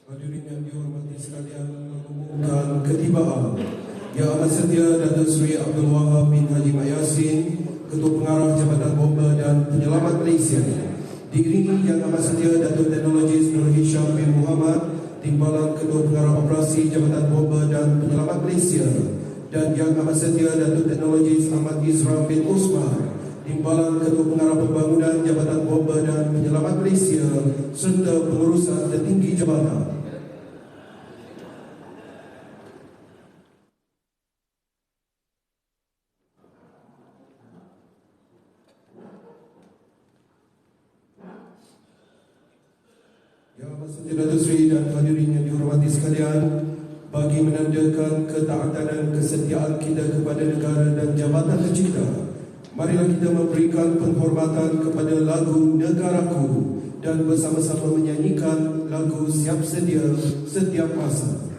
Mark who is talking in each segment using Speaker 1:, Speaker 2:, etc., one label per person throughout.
Speaker 1: Hadirin yang dihormati sekalian, mengumumkan ketibaan Yang Amat Setia Datuk Seri Abdul Wahab bin Haji Mat Yassin, Ketua Pengarah Jabatan Bomba dan Penyelamat Malaysia, diiringi Yang Amat Setia Datuk Teknologis Nur Hisham bin Muhammad, Timbalan Ketua Pengarah Operasi Jabatan Bomba dan Penyelamat Malaysia, dan Yang Amat Setia Datuk Teknologis Ahmad Izra bin Osman, Timbalan Ketua Pengarah Pembangunan Jabatan Bomba dan Penyelamat Malaysia, serta pengurusan tertinggi jabatan. Yang Amat Setia Datuk Seri dan hadirin yang dihormati sekalian, bagi menandakan ketaatan dan kesetiaan kita kepada negara dan jabatan tercipta, marilah kita memberikan penghormatan kepada lagu Negaraku dan bersama-sama menyanyikan lagu Siap Sedia setiap masa.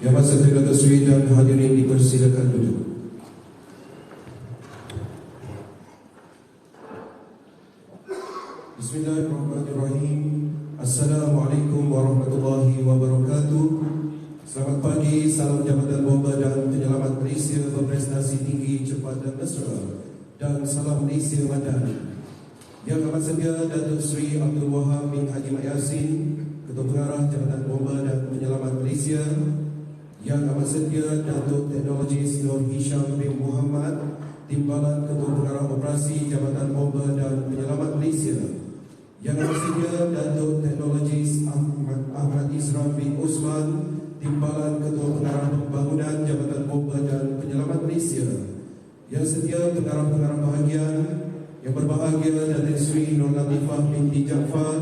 Speaker 1: Yang Amat Setia Datuk Seri dan hadirin dipersilakan duduk. Bismillahirrahmanirrahim. Assalamualaikum warahmatullahi wabarakatuh. Selamat pagi, salam Jabatan Bomba dan Penyelamat Malaysia berprestasi tinggi, cepat dan mesra, dan salam Malaysia Madani. Yang Amat Setia Datuk Seri Abdul Wahab bin Haji Mat Yassin, Ketua Pengarah Jabatan Bomba dan Penyelamat Malaysia, Yang Amat Setia Datuk Teknologis Nur Hisham bin Muhammad, Timbalan Ketua Pengarah Operasi Jabatan Bomba dan Penyelamat Malaysia, Yang bersedia Datuk Teknologis Ahmad Isram bin Osman, Timbalan Ketua Pengarah Pembangunan Jabatan Bomba dan Penyelamat Malaysia. Yang setia pengarah-pengarah bahagian, yang berbahagia Datuk Seri Nur Latifah binti Jaafar,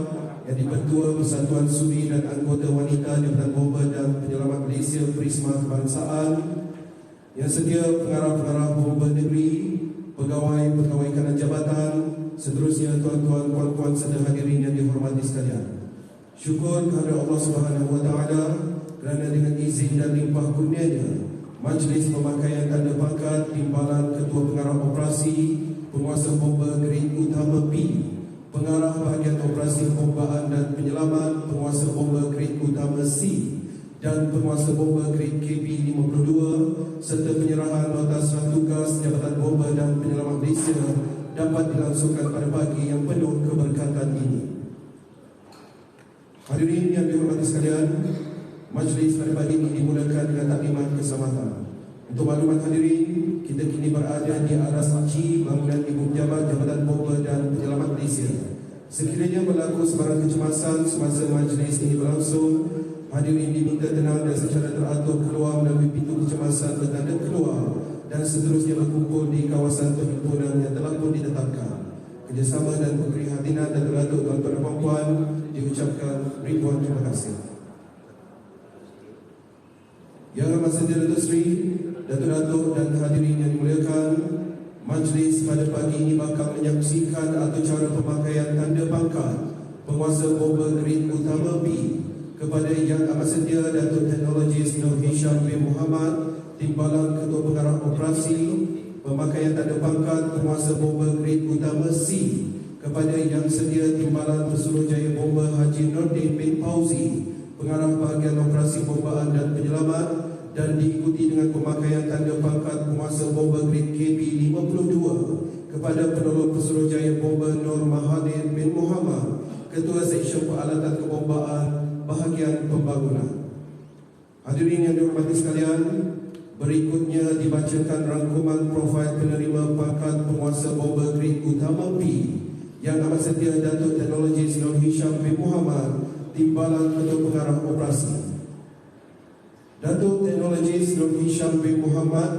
Speaker 1: yang di-Ketua Persatuan Suri dan Anggota Wanita Jabatan Bomba dan Penyelamat Malaysia Prisma Kebangsaan. Yang setia pengarah-pengarah bomba negeri, pegawai-pegawai kanan jabatan, seterusnya tuan-tuan, puan-puan serta hadirin yang dihormati sekalian. Syukur kepada Allah Subhanahu Wa Taala kerana dengan izin dan limpah kurnianya, Majlis Pemakaian Tanda Pangkat Timbalan Ketua Pengarah Operasi Penguasa Bomba Grade Utama B, Pengarah Bahagian Operasi Bombaan dan Penyelamat Penguasa Bomba Grade Utama C dan Penguasa Bomba Grade KB 52 serta penyerahan nota serah tugas Jabatan Bomba dan Penyelamat Malaysia dapat dilangsungkan pada pagi yang penuh keberkatan ini. Hadirin yang dihormati sekalian, majlis pada pagi ini dimulakan dengan taklimat keselamatan. Untuk maklumat hadirin, kita kini berada di aras G bangunan Ibu Pejabat Jabatan Bomba dan Penyelamat Malaysia. Sekiranya berlaku sebarang kecemasan semasa majlis ini berlangsung, hadirin diminta tenang dan secara teratur keluar melalui pintu kecemasan bertanda keluar dan seterusnya berkumpul di kawasan perhimpunan yang telah pun ditetapkan. Kerjasama dan keprihatinan dan Datuk tuan-tuan dan puan-puan diucapkan ribuan terima kasih. Yang amat setia Datuk Seri, Datuk-Datuk dan hadirin yang dimuliakan, majlis pada pagi ini bakal menyaksikan atau cara pemakaian tanda pangkat Penguasa Bomba Grade Utama B kepada Yang Amat Setia Datuk Teknologis Nur Hisham bin Muhammad, Timbalan Ketua Pengarah Operasi Pemakaian Tanda Pangkat Penguasa Bomba Grade Utama C kepada Yang Setia Timbalan Pesuruhjaya Bomba Haji Nordin bin Fauzi, Pengarah Bahagian Operasi Bombaan dan Penyelamat, dan diikuti dengan pemakaian tanda pangkat Penguasa Bomba Grade KB 52 kepada Penolong Pesuruhjaya Bomba Nur Mahathir bin Muhammad, Ketua Seksyen Peralatan Kebombaan Bahagian Pembangunan. Hadirin yang dihormati sekalian, berikutnya dibacakan rangkuman profil penerima pangkat Penguasa Bomba Grade Utama B Yang Amat Setia Datuk Teknologis Nur Hisham bin Muhammad, Timbalan Ketua Pengarah Operasi. Datuk Teknologis Nur Hisham bin Muhammad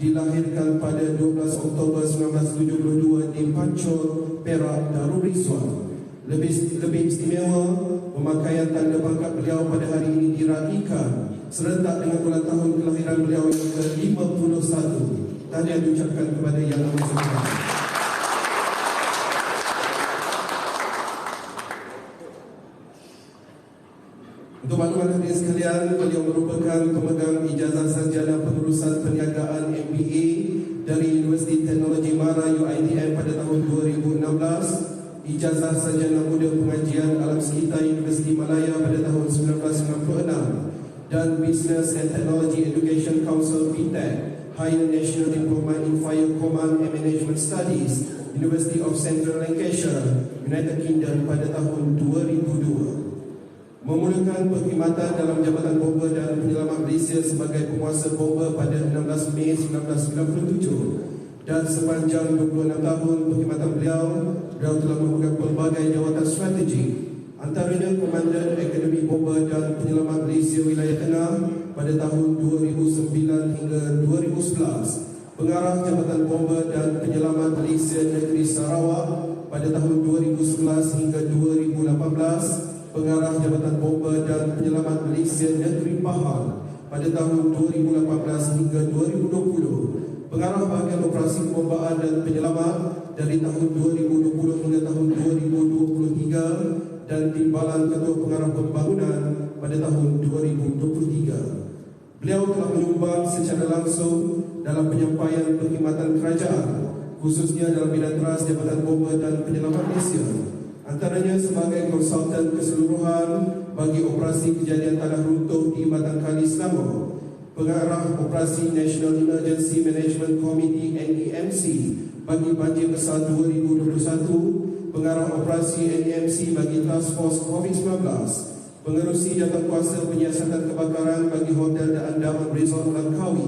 Speaker 1: dilahirkan pada 12 Oktober 1972 di Pancor, Perak, Darul Rizwan. Lebih istimewa, pemakaian tanda pangkat beliau pada hari ini diraikan serentak dengan ulang tahun kelahiran beliau yang ke-51. Tahniah diucapkan kepada Yang Amat Setia. Untuk makluman hadirin sekalian, beliau merupakan pemegang ijazah sarjana pengurusan perniagaan MBA dari Universiti Teknologi Mara UiTM pada tahun 2016, ijazah sarjana muda pengajian alam sekitar Universiti Malaya pada tahun 1996, dan Business and Technology Education Council (BTEC) Higher National Diploma in Fire Command and Management Studies, University of Central Lancashire, United Kingdom pada tahun 2002. Memulakan perkhidmatan dalam Jabatan Bomba dan Penyelamat Malaysia sebagai penguasa bomba pada 16 Mei 1997, dan sepanjang 26 tahun perkhidmatan beliau telah memegang pelbagai jawatan strategi, antaranya Komandan Akademi Bomba dan Penyelamat Malaysia Wilayah Tengah pada tahun 2009 hingga 2011, Pengarah Jabatan Bomba dan Penyelamat Malaysia Negeri Sarawak pada tahun 2011 hingga 2018, Pengarah Jabatan Bomba dan Penyelamat Malaysia Negeri Pahang pada tahun 2018 hingga 2020, Pengarah Bahagian Operasi Bombaan dan Penyelamat dari tahun 2020 hingga tahun 2023, dan Timbalan Ketua Pengarah Pembangunan pada tahun 2023. Beliau telah menyumbang secara langsung dalam penyampaian perkhidmatan kerajaan, khususnya dalam bidang teras Jabatan Bomba dan Penyelamat Malaysia, antaranya sebagai konsultan keseluruhan bagi operasi kejadian tanah runtuh di Batang Kali Selangor, Pengarah Operasi National Emergency Management Committee NEMC bagi banjir besar 2021, Pengarah Operasi NEMC bagi Task Force COVID-19, Pengerusi Jawatankuasa Penyiasatan Kebakaran bagi Hotel dan Andaman Resort Langkawi,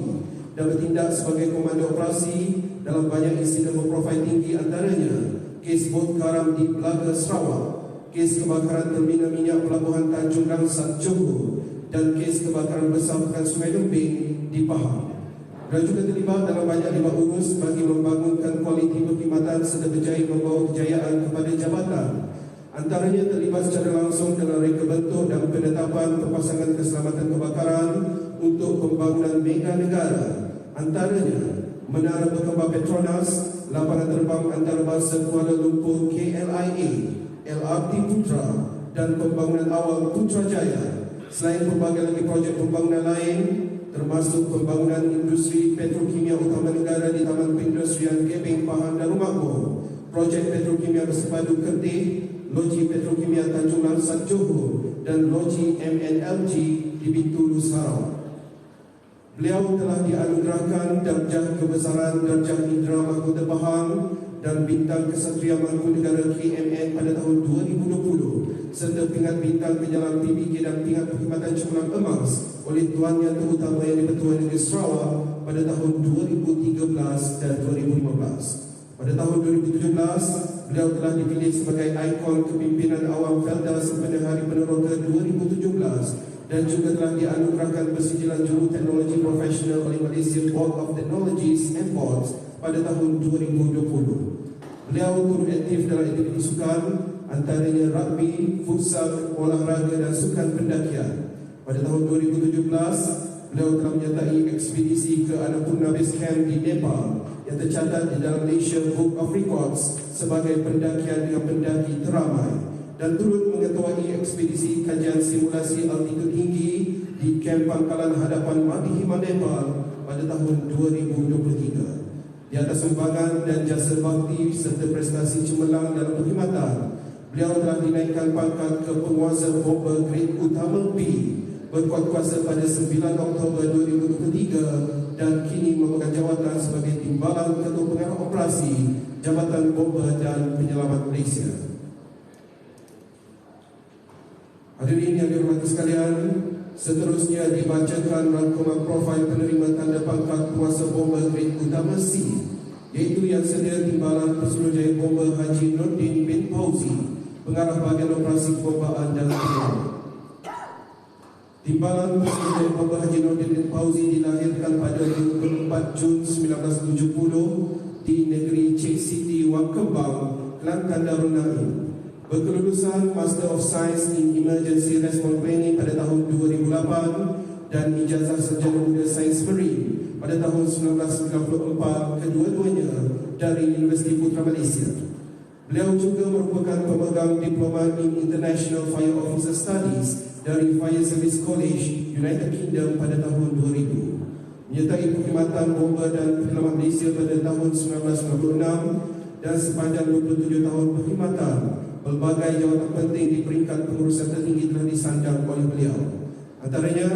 Speaker 1: dan bertindak sebagai Komando Operasi dalam banyak insiden berprofil tinggi, antaranya kes bot karam di Belaga, Sarawak, kes kebakaran terminal minyak Pelabuhan Tanjung Rangsat, Johor dan kes kebakaran besar Pekan Sungai Lempeng di Pahang. Beliau juga terlibat dalam banyak libat urus bagi membangunkan kualiti perkhidmatan serta berjaya membawa kejayaan kepada jabatan. Antaranya terlibat secara langsung dalam reka bentuk dan penetapan perpasangan keselamatan kebakaran untuk pembangunan mega negara. Antaranya Menara Berkembang Petronas, lapangan terbang antarabangsa Kuala Lumpur KLIA, LRT Putra dan pembangunan awal Putrajaya. Selain pelbagai lagi projek pembangunan lain, termasuk pembangunan industri petrokimia utama negara di Taman Perindustrian Gebeng, Pahang dan Makmur, projek petrokimia bersepadu Kertih, Loji Petrokimia Tanjung Langsat Johor dan Loji MNLG di Bintulu Sarawak. Beliau telah dianugerahkan darjah kebesaran darjah Indra Mahkota Pahang dan bintang Kesatria Mangkunegara KMN pada tahun 2020 serta pingat bintang penyelam PBK dan pingat perkhidmatan cemerlang emas oleh tuannya terutama yang di-Pertuan Negeri Sarawak pada tahun 2013 dan 2015. Pada tahun 2017, beliau telah dipilih sebagai ikon kepimpinan awam Felda sepanjang Hari Peneroka 2017 dan juga telah dianugerahkan persijilan juru teknologi profesional oleh Malaysia Board of Technologies and Boards pada tahun 2020. Beliau turut aktif dalam aktiviti sukan, antaranya rugby, futsal, olahraga dan sukan pendakian. Pada tahun 2017, beliau telah menyertai ekspedisi ke Annapurna Base Camp di Nepal yang tercatat di dalam Malaysia Book of Records sebagai pendakian dengan pendaki teramai dan turut mengetuai ekspedisi kajian simulasi altitud tinggi di Kamp Pangkalan Hadapan Madihima Nepal pada tahun 2023. Di atas sumbangan dan jasa bakti serta prestasi cemerlang dalam perkhidmatan, beliau telah dinaikkan pangkat ke penguasa bomber grade utama B berkuat kuasa pada 9 Oktober 2023 dan kini memegang jawatan sebagai Timbalan Ketua Pengarah Operasi Jabatan Bomber dan Penyelamat Malaysia. Hadirin yang dihormati sekalian, seterusnya dibacakan rangkuman profil penerima tanda pangkat Penguasa Bomber Grade Utama C, iaitu Yang Sedia Timbalan Pesuruhjaya Bomber Haji Nordin bin Fauzi, Pengarah Bahagian Operasi Kebombaan dan Penyelamat. Timbalan Pesuruhjaya Bomber Haji Nordin bin Fauzi dilahirkan pada 24 Jun 1970 di negeri Cek Siti, Wak Kembang, Kelantan Darul Naim. Berkelulusan Master of Science in Emergency Response Planning pada tahun 2008 dan ijazah sarjana muda Sains Marine pada tahun 1994, kedua-duanya dari Universiti Putra Malaysia. Beliau juga merupakan pemegang Diploma in International Fire Officer Studies dari Fire Service College, United Kingdom pada tahun 2000. Menyertai perkhidmatan bomber dan penyelamat Malaysia pada tahun 1996 dan sepanjang 27 tahun perkhidmatan, pelbagai jawatan penting di peringkat pengurusan tertinggi telah disandang oleh beliau. Antaranya,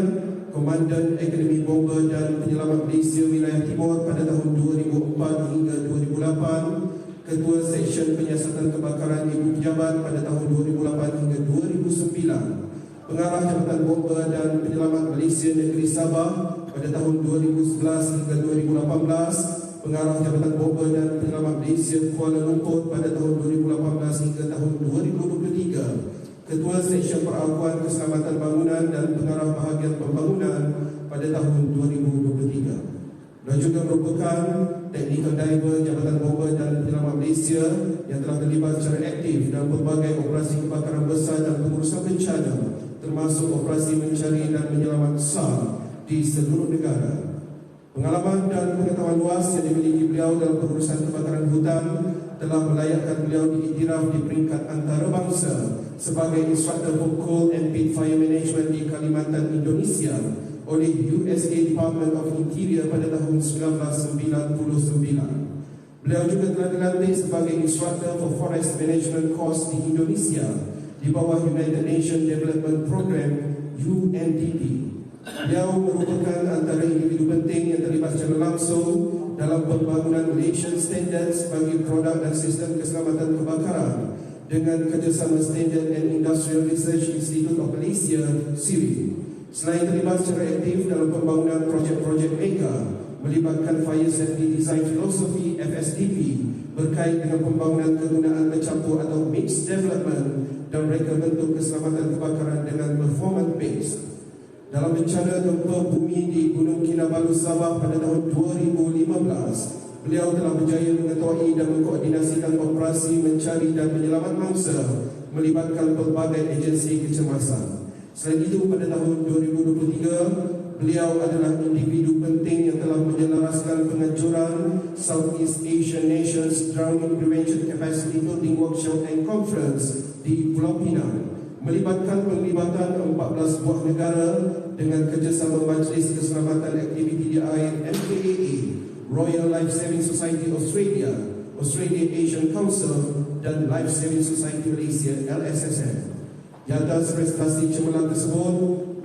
Speaker 1: Komandan Akademi Bomber dan Penyelamat Malaysia Wilayah Timur pada tahun 2004 hingga 2008, Ketua Seksyen Penyiasatan Kebakaran Ibu Pejabat pada tahun 2008 hingga 2009, Pengarah Jabatan Bomber dan Penyelamat Malaysia Negeri Sabah pada tahun 2011 hingga 2018, Pengarah Jabatan Bomber dan Penyelamat Malaysia Kuala Lumpur pada tahun 2018 hingga tahun 2023, Ketua Seksyen Perakuan Keselamatan Bangunan dan Pengarah Bahagian Pembangunan pada tahun 2023. Beliau juga merupakan Technical Diver Jabatan Bomber dan Penyelamat Malaysia yang telah terlibat secara aktif dalam pelbagai operasi kebakaran besar dan pengurusan bencana, termasuk operasi mencari dan menyelamat SAR di seluruh negara. Pengalaman dan pengetahuan luas yang dimiliki beliau dalam pengurusan kebakaran hutan telah melayakkan beliau diiktiraf di peringkat antarabangsa sebagai instruktur for Coal and Pit Fire Management di Kalimantan, Indonesia oleh USA Department of Interior pada tahun 1999. Beliau juga telah dilantik sebagai instruktur for Forest Management Course di Indonesia di bawah United Nations Development Program UNDP. Beliau merupakan antara individu penting yang terlibat secara langsung dalam pembangunan Malaysian Standards bagi produk dan sistem keselamatan kebakaran dengan kerjasama Standard and Industrial Research Institute of Malaysia, SIRI. Selain terlibat secara aktif dalam pembangunan projek-projek mega melibatkan Fire Safety Design Philosophy FSDP berkait dengan pembangunan kegunaan bercampur atau Mixed Development dan reka bentuk keselamatan kebakaran dengan performance based. Dalam bencana gempa bumi di Gunung Kinabalu, Sabah pada tahun 2015, beliau telah berjaya mengetuai dan mengkoordinasikan operasi mencari dan menyelamat mangsa melibatkan pelbagai agensi kecemasan. Selain itu, pada tahun 2023, beliau adalah individu penting yang telah menyelaraskan penganjuran Southeast Asian Nations Drowning Prevention Capacity Building Workshop and Conference di Pulau Pinang, melibatkan penglibatan 14 buah negara dengan kerjasama Majlis Keselamatan Aktiviti di Air MKAA, Royal Life Saving Society Australia, Australia Asian Council dan Life Saving Society Malaysia LSSM. Di atas prestasi cemerlang tersebut,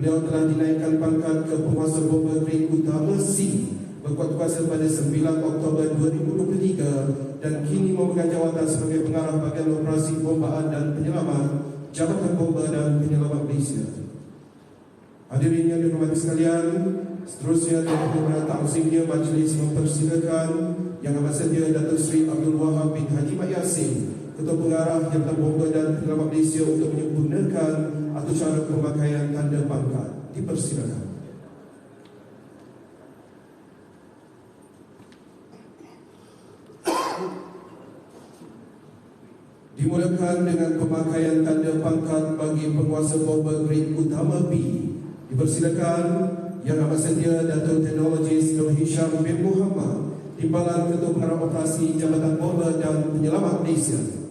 Speaker 1: beliau telah dinaikkan pangkat ke penguasa bomba grade utama C berkuat kuasa pada 9 Oktober 2023 dan kini memegang jawatan sebagai pengarah bahagian operasi bombaan dan penyelamat Jabatan Bomba dan Penyelamat Malaysia. Hadirin yang dihormati sekalian, seterusnya dengan permohonan ta'zimnya majlis mempersilakan Yang Amat Setia Datuk Seri Abdul Wahab bin Haji Mat Yassin, Ketua Pengarah Jabatan Bomba dan Penyelamat Malaysia, untuk menyempurnakan atau cara pemakaian tanda pangkat. Dipersilakan. Dimulakan dengan pemakaian tanda pangkat bagi penguasa bomba grade utama B. Dipersilakan Yang Amat Setia Datuk Teknologis Nur Hisham bin Muhammad, Timbalan Ketua Pengarah Operasi Jabatan Bomba dan Penyelamat Malaysia.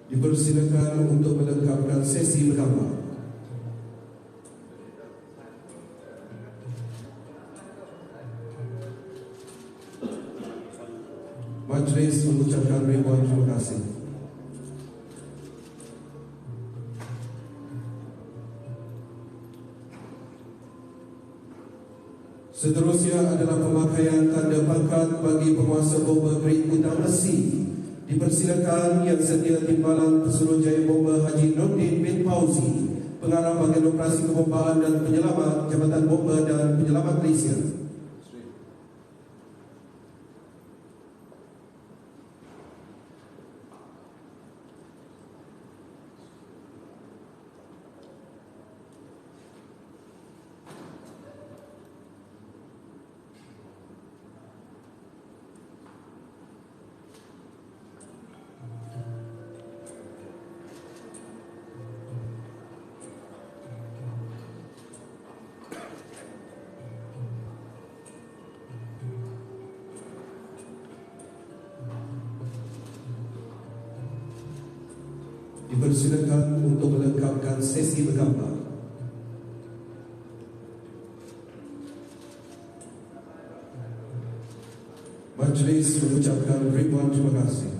Speaker 1: Dipersilakan untuk melengkapkan sesi bergambar. Majlis mengucapkan ribuan terima kasih. Seterusnya adalah pemakaian tanda pangkat bagi penguasa bomba grade utama C. Dipersilakan Yang Setia Timbalan Pesuruhjaya Bomba Haji Nordin bin Fauzi, Pengarah Bahagian Operasi Kebombaan dan Penyelamat Jabatan Bomba dan Penyelamat Malaysia. Dipersilakan untuk melengkapkan sesi bergambar. Majlis mengucapkan ribuan terima kasih.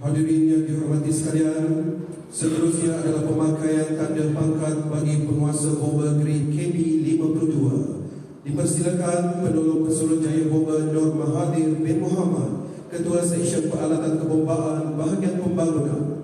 Speaker 1: Hadirin yang dihormati sekalian, seterusnya adalah pemakaian tanda pangkat bagi penguasa bomba grade KB 52. Dipersilakan Penolong Pesuruhjaya Bomba Nur Mahathir bin Muhammad, Ketua Seksyen Peralatan Kebombaan Bahagian Pembangunan.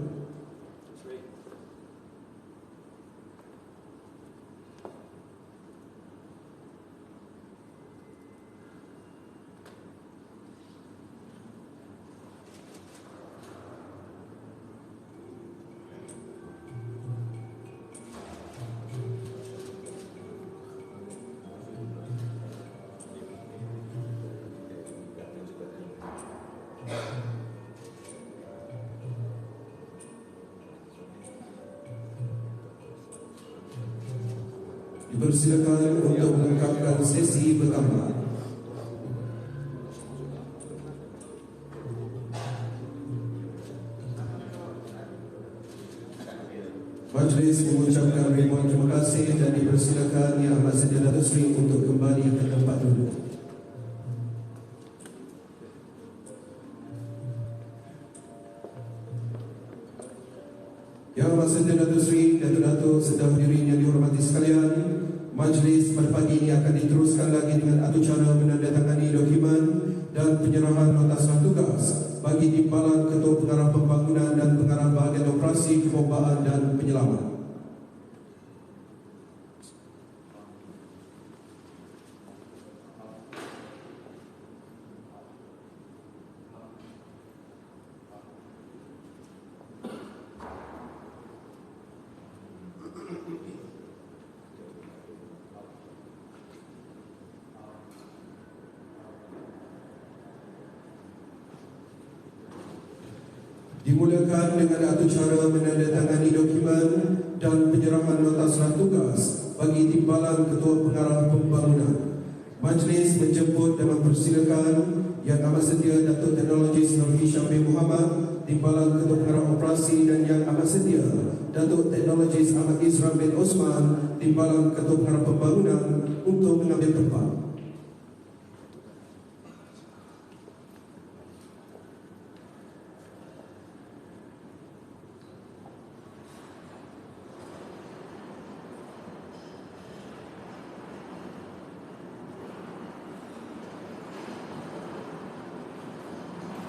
Speaker 1: Dipersilakan untuk melengkapkan sesi pertama. Majlis mengucapkan ribuan terima kasih dan dipersilakan Yang Amat Sedia Datuk Seri untuk kembali ke tempat duduk. Yang Amat Sedia Datuk Seri, Datuk-Datuk serta hadirin yang dihormati sekalian, majlis pada pagi ini akan diteruskan lagi dengan acara menandatangani dokumen dan penyerahan nota serah tugas bagi timbalan Ketua Pengarah Pembangunan dan Pengarah Bahagian Operasi Kebombaan dan Penyelamat. Dimulakan dengan acara menandatangani dokumen dan penyerahan nota serah tugas bagi timbalan Ketua Pengarah Pembangunan. Majlis menjemput dan mempersilakan Yang Amat Sedia Datuk Teknologis Nur Hisham bin Muhammad, timbalan Ketua Pengarah Operasi, dan Yang Amat Sedia Datuk Teknologis Ahmad Isram bin Osman, timbalan Ketua Pengarah Pembangunan, untuk mengambil tempat.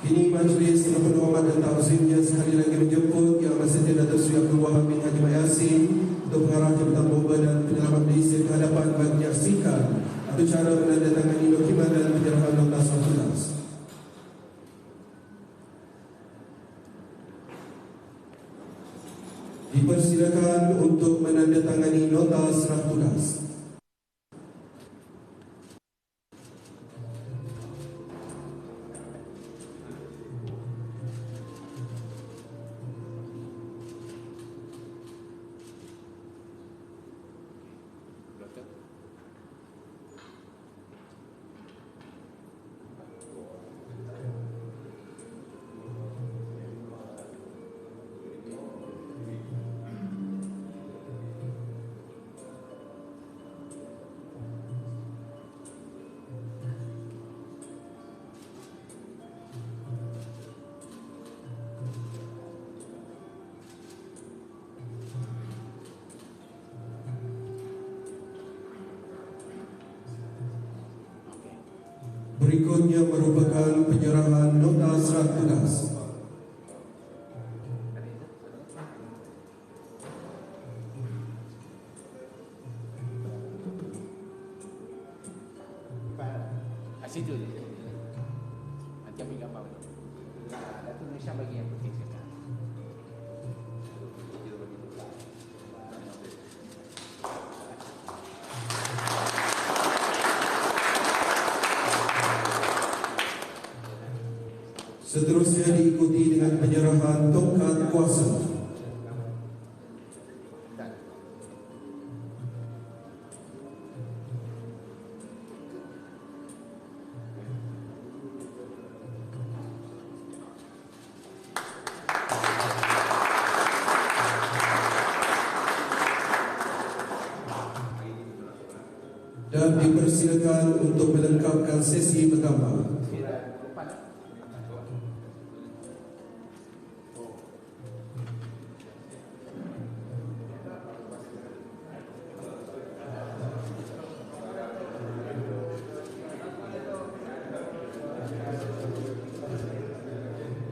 Speaker 1: Kini majlis dengan penuh hormat dan takzimnya sekali lagi menjemput Yang Amat Sedia Datuk Seri Abdul Wahab bin Haji Mat Yassin, Ketua Pengarah Jabatan Bomba dan Penyelamat Malaysia, ke hadapan bagi menyaksikan acara menandatangani dokumen dan penyerahan nota serah tugas. Dipersilakan untuk menandatangani nota serah tugas. Berikutnya merupakan penyerahan nota serah tugas.
Speaker 2: Situ je. Nanti ambil gambar. Datuk Malaysia bagi yang penting sekarang.
Speaker 1: Seterusnya diikuti dengan penyerahan tongkat kuasa. Dan dipersilakan untuk melengkapkan sesi pertama.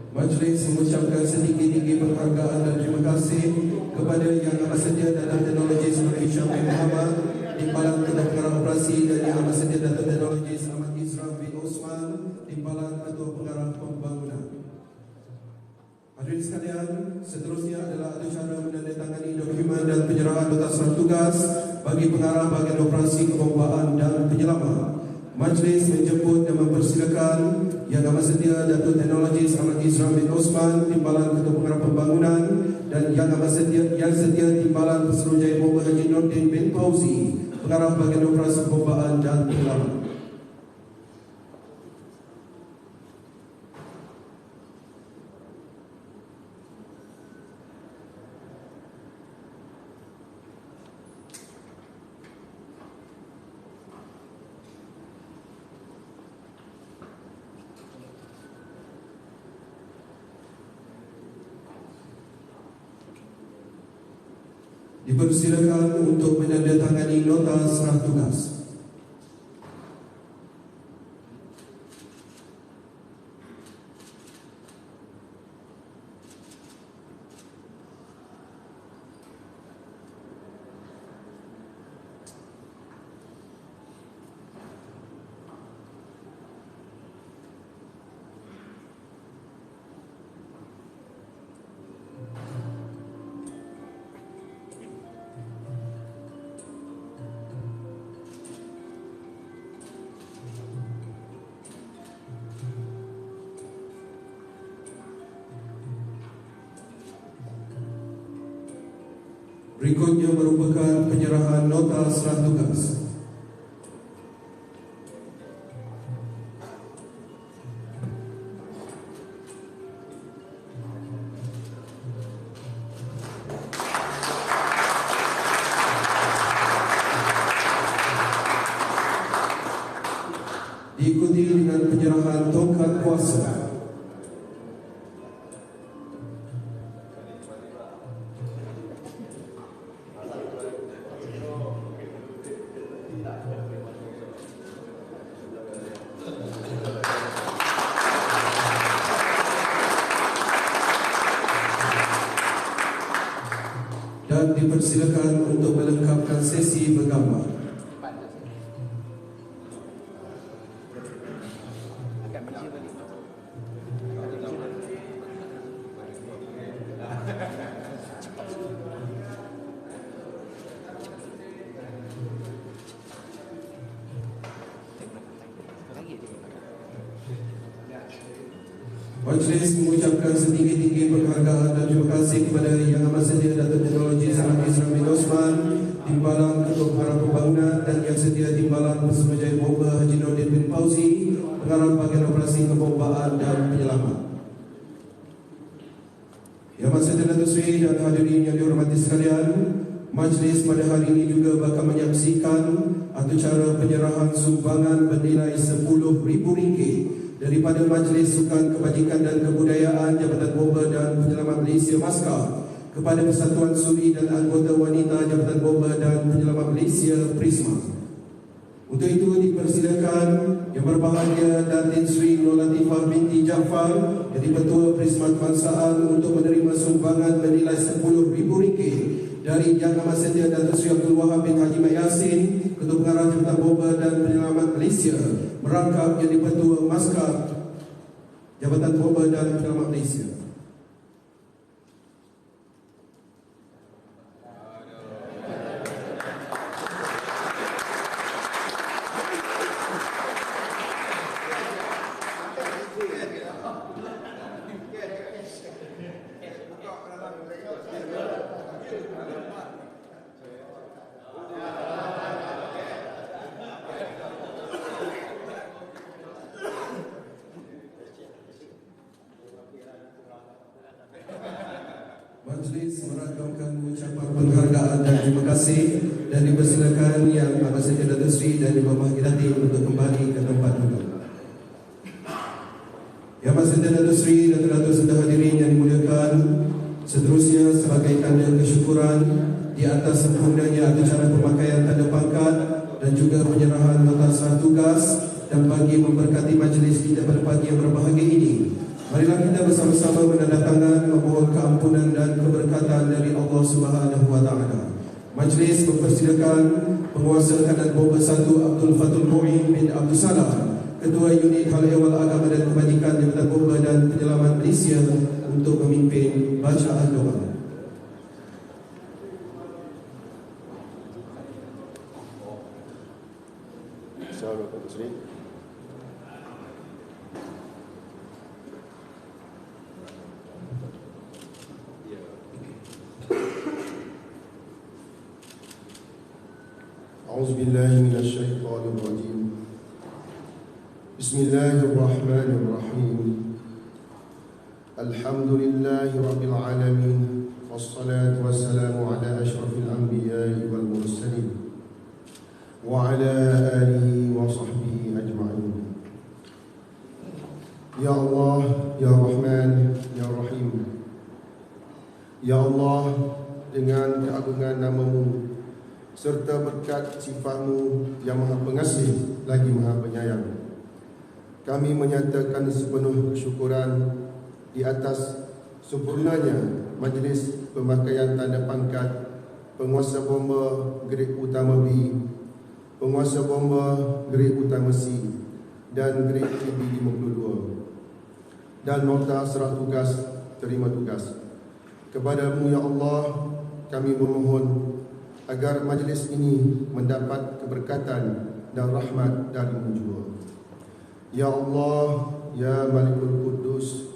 Speaker 1: Majlis mengucapkan setinggi-tinggi penghargaan dan terima kasih kepada Yang Amat Sedia Datuk Teknologis Nur Hisham bin Muhammad, timbalan Ketua Pengarah Operasi, dan Yang Amat Sedia Datuk Teknologis Ahmad Isram bin Osman, timbalan Ketua Pengarah Pembangunan. Hadirin sekalian, seterusnya adalah acara menandatangani dokumen dan penyerahan nota serah tugas bagi Pengarah Bahagian Operasi Kebombaan dan Penyelamat. Majlis menjemput dan mempersilakan Yang Amat Sedia Datuk Teknologis Ahmad Isram bin Osman, timbalan Ketua Pengarah Pembangunan, dan Yang Amat Sedia timbalan Pesuruhjaya Bomba Haji Nordin bin Fauzi, Pengarah Bahagian Operasi Perbombaan dan Penyelamat. Dipersilakan untuk menandatangani nota serah tugas. Berikutnya merupakan penyerahan nota serah tugas. Diikuti dengan penyerahan tongkat kuasa. Dan dipersilakan untuk melengkapkan sesi bergambar. Majlis mengucapkan setinggi-tinggi penghargaan dan terima kasih kepada Yang Amat Setia Datuk Teknologi Salam Islam bin Osman, Timbalan Ketua Pengarah Pembangunan, dan Yang Setia Timbalan Bersama Jaya Bomba Haji Nordin bin Fauzi, Pengarah Bahagian Operasi Perbombaan dan Penyelamat. Yang Amat Setia Datuk Seri dan hadirin yang dihormati sekalian, majlis pada hari ini juga bakal menyaksikan acara penyerahan sumbangan bernilai RM10,000 daripada Majlis Sukan Kebajikan dan Kebudayaan Jabatan Bomba dan Penyelamat Malaysia MASKA kepada Persatuan Suri dan Anggota Wanita Jabatan Bomba dan Penyelamat Malaysia PRISMA. Untuk itu dipersilakan Yang Berbahagia Datin Sri Nur Latifah binti Jaafar, jadi Ketua PRISMA Kebangsaan, untuk menerima sumbangan bernilai RM10,000 dari Yang Amat Setia Datuk Seri Abdul Wahab bin Haji Mat Yassin, Ketua Pengarah Jabatan Bomba dan Penyelamat Malaysia, merangkap jadi Ketua MASKA Jabatan Bomba dan Penyelamat Malaysia. Majlis merakamkan ucapan penghargaan dan terima kasih dan dipersilakan Yang Amat Setia Datuk Seri dan Yang Berbahagia Datin untuk kembali ke tempat duduk. Yang Amat Setia Datuk Seri dan Datuk serta hadirin yang dimuliakan, seterusnya sebagai tanda kesyukuran di atas sempurnanya acara pemakaian tanda pangkat dan juga penyerahan nota serah tugas, dan bagi memberkati majlis kita pada pagi yang berbahagia ini, marilah kita bersama-sama menandatangan memohon keampunan dan keberkatan dari Allah Subhanahu wa taala. Majlis mempersilakan Penguasa Kanan Bomba 1 Abdul Fatul Mu'in bin Abdul Salam, Ketua Unit Hal Ehwal Agama dan Kebajikan Jabatan Bomba dan Penyelamat Malaysia, untuk memimpin bacaan doa.
Speaker 3: Assalamualaikum warahmatullahi wabarakatuh. أعوذ بالله من الشيطان الرجيم. بسم الله الرحمن الرحيم. الحمد لله رب العالمين، والصلاة والسلام على أشرف الأنبياء والمرسلين وعلى آله وصحبه أجمعين. Ya Allah, Ya Rahman, Ya Rahim. Ya Allah, dengan keagungan nama-Mu serta berkat sifat-Mu yang Maha Pengasih lagi Maha Penyayang, kami menyatakan sepenuh kesyukuran di atas sempurnanya Majlis Pemakaian Tanda Pangkat Penguasa Bomba Grade Utama B, Penguasa Bomba Grade Utama C dan Grade KB52, dan nota serah tugas terima tugas. Kepada-Mu ya Allah, kami memohon agar majlis ini mendapat keberkatan dan rahmat dari-Mu juga. Ya Allah, Ya Malikul Quddus,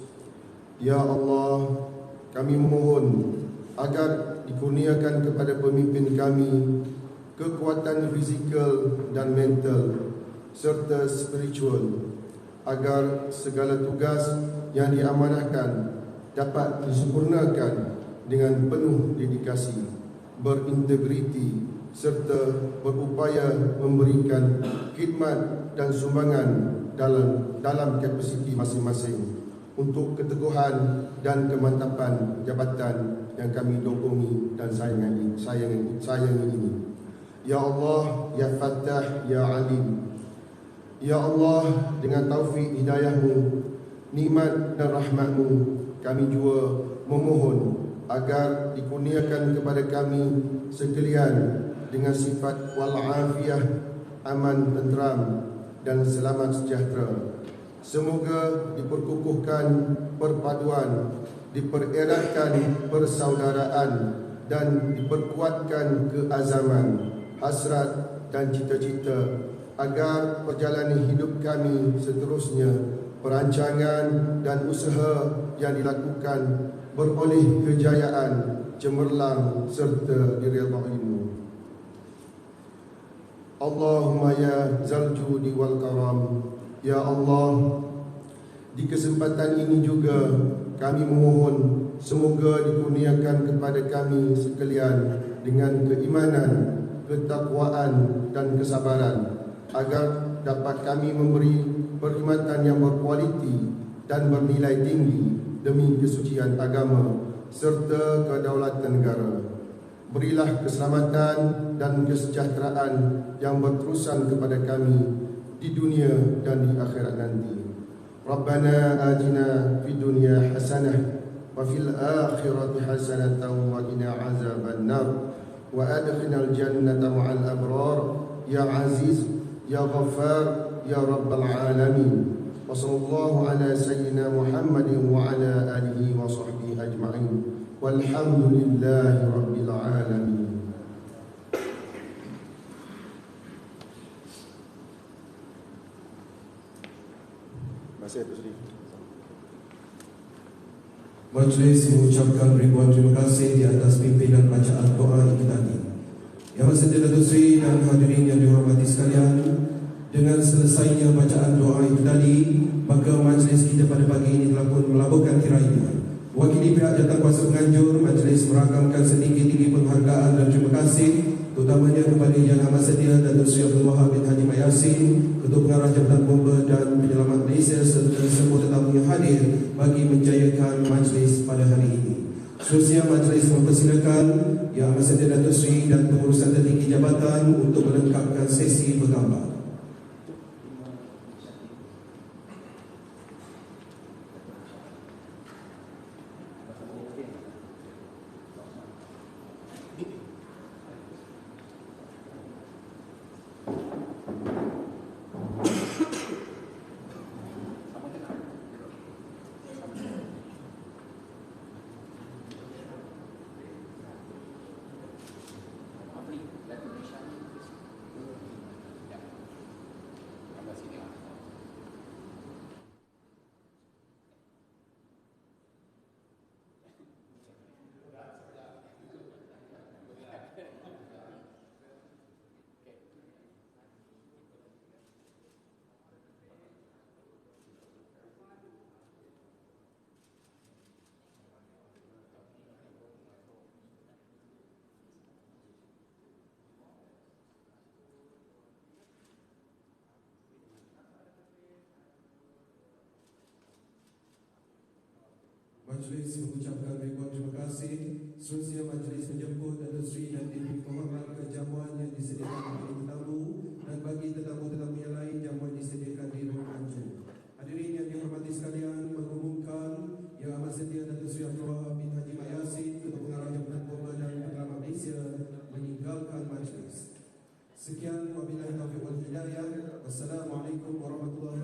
Speaker 3: Ya Allah, kami memohon agar dikurniakan kepada pemimpin kami kekuatan fizikal dan mental serta spiritual, agar segala tugas yang diamanahkan dapat disempurnakan dengan penuh dedikasi, berintegriti serta berupaya memberikan khidmat dan sumbangan dalam kapasiti masing-masing untuk keteguhan dan kemantapan jabatan yang kami dokongi dan sayangi ini. Ya Allah, Ya Fattah, Ya Alim. Ya Allah, dengan taufik hidayah-Mu, nikmat dan rahmat-Mu, kami juga memohon agar dikurniakan kepada kami sekalian dengan sifat wal-afiyah, aman, tenteram dan selamat sejahtera. Semoga diperkukuhkan perpaduan, dipereratkan persaudaraan dan diperkuatkan keazaman, hasrat dan cita-cita, agar perjalanan hidup kami seterusnya, perancangan dan usaha yang dilakukan beroleh kejayaan, cemerlang serta diridai-Mu. Allahumma ya zal judi wal karam. Ya Allah, di kesempatan ini juga kami memohon semoga dikurniakan kepada kami sekalian dengan keimanan, ketakwaan dan kesabaran, agar dapat kami memberi perkhidmatan yang berkualiti dan bernilai tinggi demi kesucian agama serta kedaulatan negara. Berilah keselamatan dan kesejahteraan yang berterusan kepada kami di dunia dan di akhirat nanti. Rabbana atina fid dunya hasanah wa fil akhirati hasanatan wa qina azaban nar wa adkhilnal jannata ma'al abrar ya aziz ya ghaffar ya rabbal alamin. Wa sallallahu ala sayyidina Muhammadin wa ala alihi wa sahbihi ajma'in. Walhamdulillahi rabbil alamin. Terima kasih, Datuk Seri.
Speaker 1: Majlis mengucapkan ribuan terima kasih di atas pimpinan bacaan doa itu tadi. Yang bersedia Datuk Seri dan hadirin yang dihormati sekalian, dengan selesainya bacaan doa itu tadi, maka majlis kita pada pagi ini telah pun melabuhkan tirainya. Wakili pihak jawatankuasa penganjur, majlis merakamkan setinggi-tinggi penghargaan dan terima kasih terutamanya kepada Yang Amat Setia Datuk Seri Abdul Wahab bin Haji Mat Yassin, Ketua Pengarah Jabatan Bomba dan Penyelamat Malaysia serta semua tetamu yang hadir bagi menjayakan majlis pada hari ini. Seterusnya majlis mempersilakan Yang Amat Setia Datuk Seri dan pengurusan tertinggi jabatan untuk melengkapkan sesi bergambar. Majlis mengucapkan ribuan terima kasih. Seterusnya majlis menjemput Datuk Seri dan Deputi Penghormat ke jamuan yang disediakan bagi tetamu, dan bagi tetamu-tetamu yang lain jamuan disediakan di ruang anjing. Hadirin yang dihormati sekalian, mengumumkan Yang Amat Setia Datuk Seri Abdul Wahab bin Haji Mat Yassin, Ketua Pengarah Jabatan Bomba dan Penyelamat Malaysia, meninggalkan majlis. Sekian, wabillahi taufiq wal hidayah. Wassalamualaikum warahmatullahi